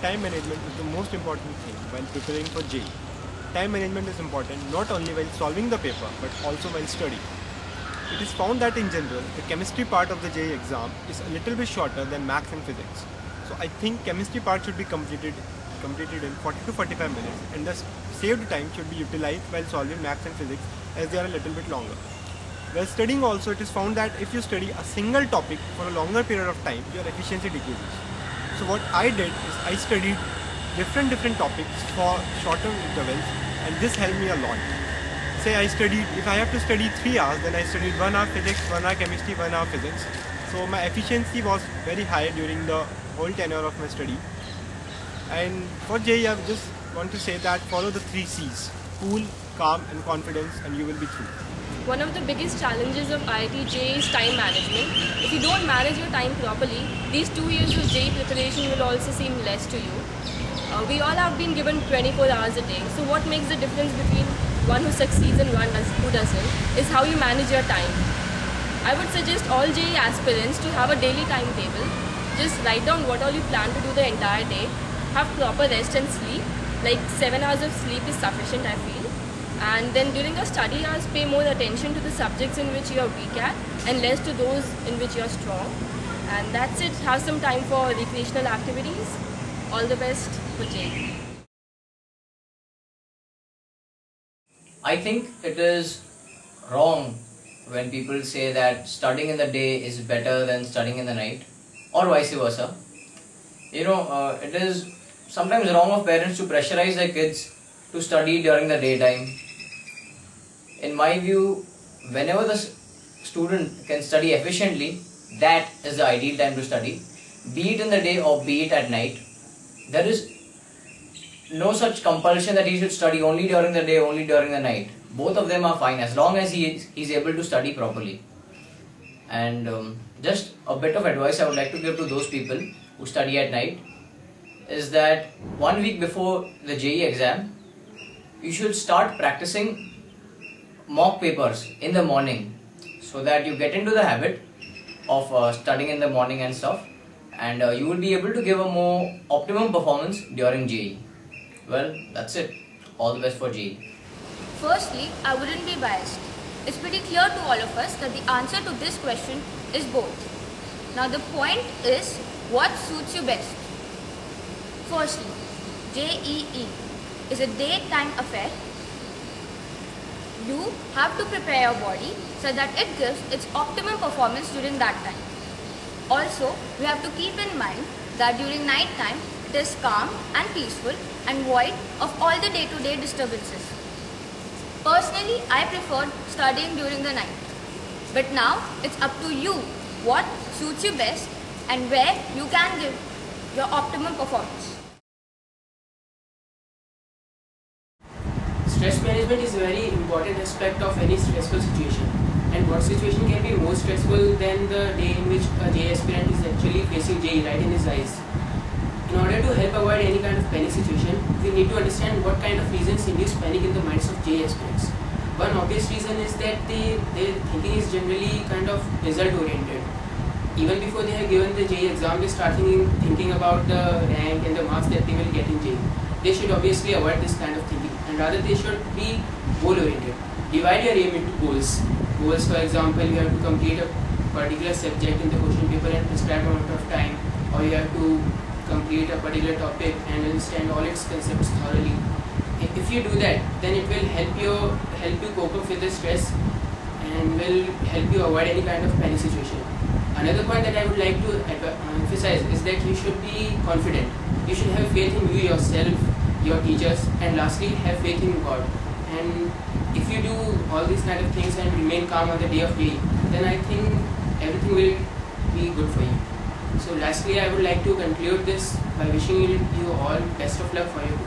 time management is the most important thing while preparing for JEE. Time management is important not only while solving the paper but also while studying. It is found that in general, the chemistry part of the JEE exam is a little bit shorter than maths and physics. So I think chemistry part should be completed in 40 to 45 minutes, and the saved time should be utilized while solving maths and physics as they are a little bit longer. While studying also, it is found that if you study a single topic for a longer period of time, your efficiency decreases. So what I did is I studied different topics for shorter intervals, and this helped me a lot. Say if I have to study 3 hours, then I studied 1 hour physics, 1 hour chemistry, 1 hour physics. So my efficiency was very high during the whole tenure of my study. And for JEE, I just want to say that follow the 3 C's: cool, calm and confidence, and you will be through. One of the biggest challenges of IIT JEE is time management. If you don't manage your time properly, these 2 years of JEE preparation will also seem less to you. We all have been given 24 hours a day, so what makes the difference between one who succeeds and one who doesn't is how you manage your time. I would suggest all JEE aspirants to have a daily timetable. Just write down what all you plan to do the entire day. Have proper rest and sleep, like 7 hours of sleep is sufficient, I feel. And then during your study hours, pay more attention to the subjects in which you are weak at and less to those in which you are strong. And that's it. Have some time for recreational activities. All the best for JEE. I think it is wrong when people say that studying in the day is better than studying in the night, or vice versa. It is sometimes wrong of parents to pressurize their kids to study during the daytime. In my view, whenever the student can study efficiently, that is the ideal time to study, be it in the day or be it at night. There is no such compulsion that he should study only during the day, only during the night. Both of them are fine as long as he is able to study properly. And just a bit of advice I would like to give to those people who study at night is that 1 week before the JEE exam, you should start practicing mock papers in the morning so that you get into the habit of studying in the morning and stuff, and you will be able to give a more optimum performance during JEE. Well, that's it. All the best for JEE. Firstly, I wouldn't be biased. It's pretty clear to all of us that the answer to this question is both. Now the point is, what suits you best? Firstly, JEE is a daytime affair. You have to prepare your body so that it gives its optimum performance during that time. Also, we have to keep in mind that during night time, it is calm and peaceful and void of all the day-to-day disturbances. Personally, I preferred studying during the night. But now, it's up to you what suits you best and where you can give your optimum performance. Stress management is a very important aspect of any stressful situation. And what situation can be more stressful than the day in which a JEE aspirant is actually facing JEE right in his eyes? In order to help avoid any kind of panic situation, we need to understand what kind of reasons induce panic in the minds of JEE aspirants. One obvious reason is that their thinking is generally kind of result oriented. Even before they have given the JEE exam, they start thinking about the rank and the marks that they will get in JEE. They should obviously avoid this kind of thinking, and rather they should be goal oriented. Divide your aim into goals. Goals, for example, you have to complete a particular subject in the question paper in a prescribed amount of time, or you have to complete a particular topic and understand all its concepts thoroughly. If you do that, then it will help you cope up with the stress and will help you avoid any kind of panic situation. Another point that I would like to emphasize is that you should be confident. You should have faith in you yourself, your teachers, and lastly, have faith in God. And if you do all these kind of things and remain calm on the day of JEE, then I think everything will be good for you. So lastly, I would like to conclude this by wishing you all best of luck for your